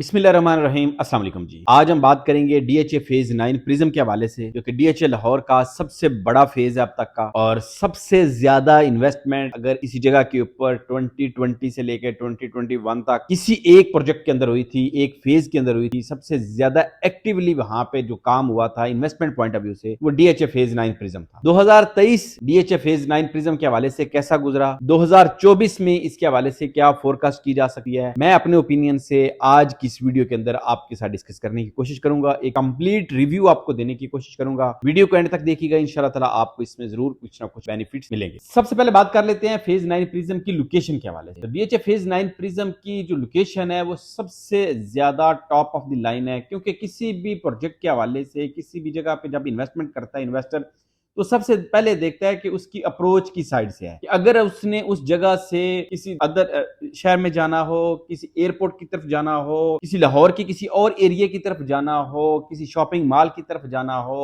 बिस्मिल्लाहिर्रहमानिर्रहीम अस्सलाम वालेकुम जी। आज हम बात करेंगे डीएचए फेज 9 प्रिज्म के हवाले से, जो कि डीएचए लाहौर का सबसे बड़ा फेज है अब तक का और सबसे ज्यादा इन्वेस्टमेंट अगर इसी जगह के ऊपर 2020 से लेकर 2021 तक किसी एक प्रोजेक्ट के अंदर हुई थी, एक फेज के अंदर हुई थी, सबसे ज्यादा एक्टिवली वहां पे जो काम हुआ था इन्वेस्टमेंट पॉइंट ऑफ व्यू से, वो डीएचए फेज 9 प्रिज्म था। 2023 डीएचए फेज 9 प्रिज्म के हवाले से कैसा गुजरा, 2024 में इसके हवाले से क्या फोरकास्ट की जा सकती है, मैं अपने ओपिनियन से आज की इस वीडियो के अंदर आपके साथ डिस्कस करने की कोशिश करूंगा। एक कंप्लीट रिव्यू आपको देने की कोशिश करूंगा। वीडियो को एंड तक देखिएगा, इंशाल्लाह ताला आपको इसमें जरूर कुछ ना कुछ बेनिफिट्स मिलेंगे। सबसे पहले बात कर लेते हैं फेज 9 प्रिज्म की लोकेशन के हवाले से। डीएचए फेज 9 प्रिज्म की जो लोकेशन है वो सबसे ज्यादा टॉप ऑफ द लाइन है, क्योंकि किसी भी प्रोजेक्ट के हवाले से किसी भी जगह पे जब इन्वेस्टमेंट करता है इन्वेस्टर, तो सबसे पहले देखता है कि उसकी अप्रोच की साइड से है, कि अगर उसने उस जगह से किसी अदर शहर में जाना हो, किसी एयरपोर्ट की तरफ जाना हो, किसी लाहौर की किसी और एरिया की तरफ जाना हो, किसी शॉपिंग मॉल की तरफ जाना हो,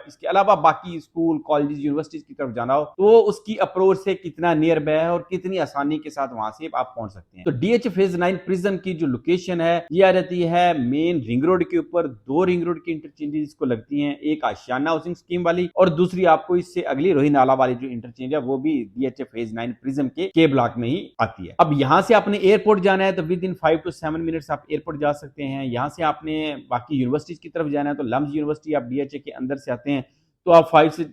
इसके अलावा बाकी स्कूल कॉलेज यूनिवर्सिटीज की तरफ जाना हो, तो उसकी अप्रोच से कितना नियर बाय है और कितनी आसानी के साथ वहां से आप पहुंच सकते हैं। तो डीएचए फेज 9 प्रिज्म की जो लोकेशन है ये आ जाती है मेन रिंग रोड के ऊपर। दो रिंग रोड की इंटरचेंजेस को लगती हैं, एक आशियाना हाउसिंग स्कीम वाली और दूसरी आपको इससे अगली रोही नाला वाली जो इंटरचेंज है वो भी डीएचए फेज 9 प्रिज्म के ब्लॉक में ही आती है। अब यहां से आपने एयरपोर्ट जाना है तो विद इन 5 to 7 मिनट्स आप एयरपोर्ट जा सकते हैं। यहां से आपने बाकी यूनिवर्सिटीज की तरफ जाना है तो लम्स यूनिवर्सिटी आप डीएचए के अंदर से आते हैं तो आप 5 से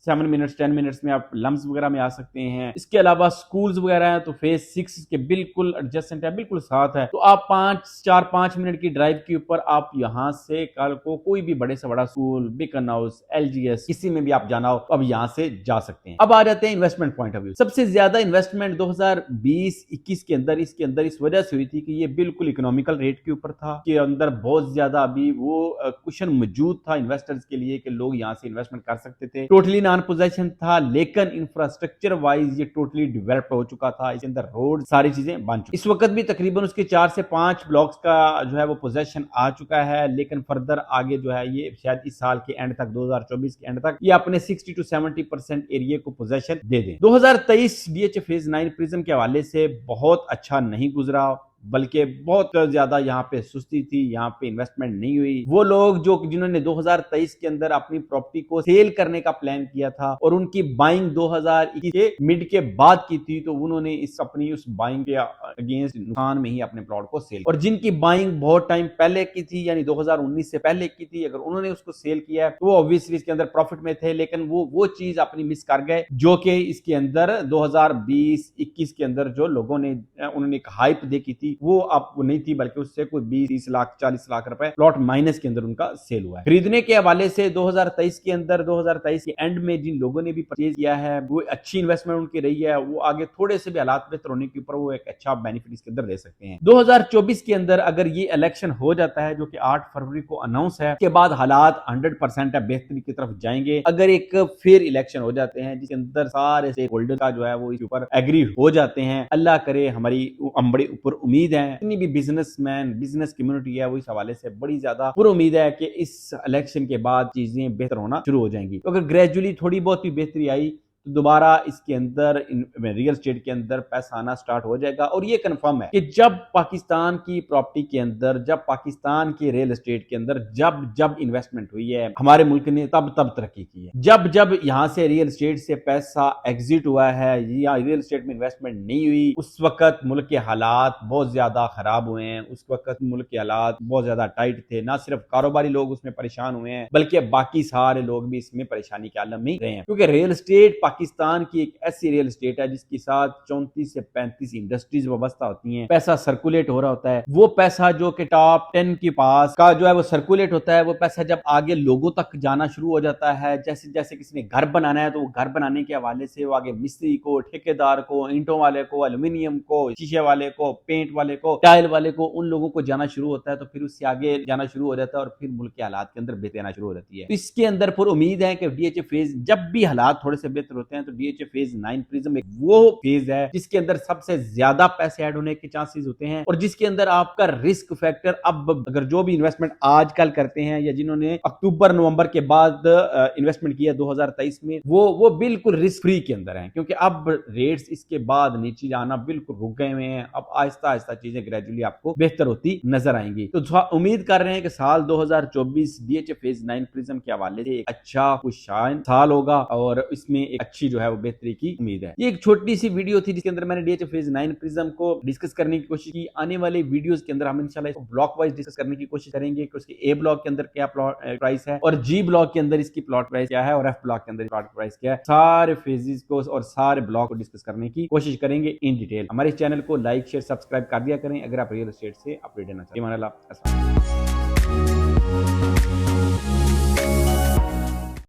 7 मिनट्स 10 मिनट्स में आप लम्स वगैरह में आ सकते हैं। इसके अलावा स्कूल्स वगैरह हैं तो फेज 6 के बिल्कुल एडजेसेंट है, बिल्कुल साथ है, तो आप 4-5 मिनट की ड्राइव के ऊपर आप यहां से कल को कोई भी बड़े से बड़ा स्कूल, बेकन हाउस, एलजीएस, किसी में भी आप जाना हो तो अब यहां से जा सकते हैं। अब आ जाते हैं इन्वेस्टमेंट पॉइंट ऑफ व्यू। सबसे ज्यादा इन्वेस्टमेंट 2020-21 के अंदर इसके अंदर इस वजह से हुई थी कि ये बिल्कुल इकोनॉमिकल रेट के ऊपर था, के अंदर बहुत ज्यादा अभी वो कुशन मौजूद था इन्वेस्टर्स के लिए कि लोग यहां से इन्वेस्टमेंट कर सकते थे। टोटली नॉन पोजेशन था, लेकिन इंफ्रास्ट्रक्चर वाइज ये टोटली डेवलप हो चुका था। इसके अंदर रोड सारी चीजें बन चुकी। इस वक्त भी तकरीबन उसके 4 से 5 ब्लॉक्स का जो है वो पोजेशन आ चुका है, लेकिन फर्दर आगे जो है ये शायद इस साल के एंड तक, 2024 के एंड तक ये अपने 60 to 70% एरिया को पोजेशन दे दें। 2023 डीएचए फेज 9 प्रिज्म के हवाले से बहुत अच्छा नहीं गुजरा, बल्कि बहुत ज्यादा यहाँ पे सुस्ती थी, यहाँ पे इन्वेस्टमेंट नहीं हुई। वो लोग जो जिन्होंने 2023 के अंदर अपनी प्रॉपर्टी को सेल करने का प्लान किया था और उनकी बाइंग 2021 के मिड के बाद की थी, तो उन्होंने इस अपनी उस बाइंग के अगेंस्ट नुकसान में ही अपने प्लॉट को सेल, और जिनकी बाइंग बहुत टाइम पहले की थी यानी 2019 से पहले की थी, अगर उन्होंने उसको सेल किया तो वो ऑब्वियसली इसके अंदर प्रॉफिट में थे, लेकिन वो चीज अपनी मिस कर गए जो कि इसके अंदर 2020-21 के अंदर जो लोगों ने उन्होंने एक हाइप देखी थी वो अब नहीं थी, बल्कि उससे कोई 20-30 लाख 40 लाख रुपए प्लॉट माइनस के अंदर उनका सेल हुआ है। खरीदने के हवाले से 2023 के अंदर, 2023 के एंड में जिन लोगों ने भी परचेज किया है वो अच्छी इन्वेस्टमेंट उनकी रही है, वो आगे थोड़े से भी हालात बेहतर होने के ऊपर वो एक अच्छा बेनिफिट इसके अंदर दे सकते हैं। 2024 के अंदर अगर ये इलेक्शन हो जाता है जो कि 8 फरवरी को अनाउंस है, के बाद हालात 100% है बेहतरी की तरफ जाएंगे। अगर एक फिर इलेक्शन हो जाते हैं जिसके अंदर सारे स्टेक होल्डर का जो है वो इस ऊपर एग्री हो जाते हैं, अल्लाह करे, हमारी बड़ी ऊपर उम्मीद है, जितनी भी बिजनेसमैन बिजनेस कम्युनिटी है वो इस हवाले से बड़ी ज्यादा पूरी उम्मीद है कि इस इलेक्शन के बाद चीजें बेहतर होना शुरू हो जाएंगी। तो अगर ग्रेजुअली थोड़ी बहुत भी बेहतरी आई तो दोबारा इसके अंदर रियल एस्टेट के अंदर पैसा आना स्टार्ट हो जाएगा। और ये कंफर्म है कि जब पाकिस्तान की प्रॉपर्टी के अंदर, जब पाकिस्तान के रियल एस्टेट के अंदर जब इन्वेस्टमेंट हुई है हमारे मुल्क ने, तब तरक्की की है। जब यहां से रियल एस्टेट से पैसा एग्जिट हुआ है या रियल एस्टेट में इन्वेस्टमेंट नहीं हुई, उस वक्त मुल्क के हालात बहुत ज्यादा खराब हुए हैं। उस वक्त मुल्क के हालात बहुत ज्यादा टाइट थे, ना सिर्फ कारोबारी लोग उसमें परेशान हुए हैं बल्कि बाकी सारे लोग भी इसमें परेशानी के आलम में रहे हैं, क्योंकि रियल एस्टेट पाकिस्तान की एक ऐसी रियल एस्टेट है जिसके साथ 34 से 35 इंडस्ट्रीज वाबस्ता होती हैं। पैसा सर्कुलेट हो रहा होता है, वो पैसा जो कि टॉप 10 के पास का जो है वो सर्कुलेट होता है, वो पैसा जब आगे लोगों तक जाना शुरू हो जाता है, जैसे जैसे किसी ने घर बनाना है तो वो घर बनाने के हवाले से वो आगे मिस्त्री को, ठेकेदार को, ईंटों वाले को, एल्यूमिनियम को, शीशे वाले को, पेंट वाले को, टाइल वाले को, उन लोगों को जाना शुरू होता है, तो फिर उससे आगे जाना शुरू हो जाता है और फिर मुल्क के हालात के अंदर बेहतर आना शुरू हो जाती है। तो इसके अंदर पूरी उम्मीद है कि डीएचए फेज जब भी हालात थोड़े से बेहतर होते हैं तो डीएचए फेज 9 प्रिज्म एक वो फेज है जिसके अंदर सबसे ज्यादा पैसे ऐड होने के चांसेस होते हैं और जिसके अंदर आपका रिस्क फैक्टर, अब अगर जो भी इन्वेस्टमेंट आजकल करते हैं या जिन्होंने अक्टूबर नवंबर के बाद इन्वेस्टमेंट किया 2023 में, वो बिल्कुल रिस्क फ्री के अंदर है, क्योंकि अब रेट्स इसके बाद नीचे जाना बिल्कुल रुक गए हुए हैं। अब आहिस्ता आहिस्ता चीजें ग्रेजुअली आपको बेहतर होती नजर आएंगी। तो उम्मीद कर रहे हैं कि साल 2024 डीएचए फेज 9 प्रिज्म के हवाले से एक अच्छा खुशहाल साल होगा और इसमें एक अच्छी जो है वो बेहतरी की उम्मीद है। ये एक छोटी सी वीडियो थी जिसके अंदर मैंने डीएचए फेज 9 प्रिज्म को डिस्कस करने की कोशिश की। आने वाले वीडियोस के अंदर हम इंशाल्लाह इसको ब्लॉक वाइज डिस्कस करने की कोशिश करेंगे कि उसके ए ब्लॉक के अंदर क्या प्लॉट प्राइस है और जी ब्लॉक के अंदर इसकी प्लॉट प्राइस क्या है और एफ ब्लॉक के अंदर प्लॉट प्राइस क्या है। सारे फेजेस को और सारे ब्लॉक को डिस्कस करने की कोशिश करेंगे इन डिटेल। हमारे चैनल को लाइक शेयर सब्सक्राइब कर दिया करें अगर आप रियल एस्टेट से अपडेट रहना चाहते हैं।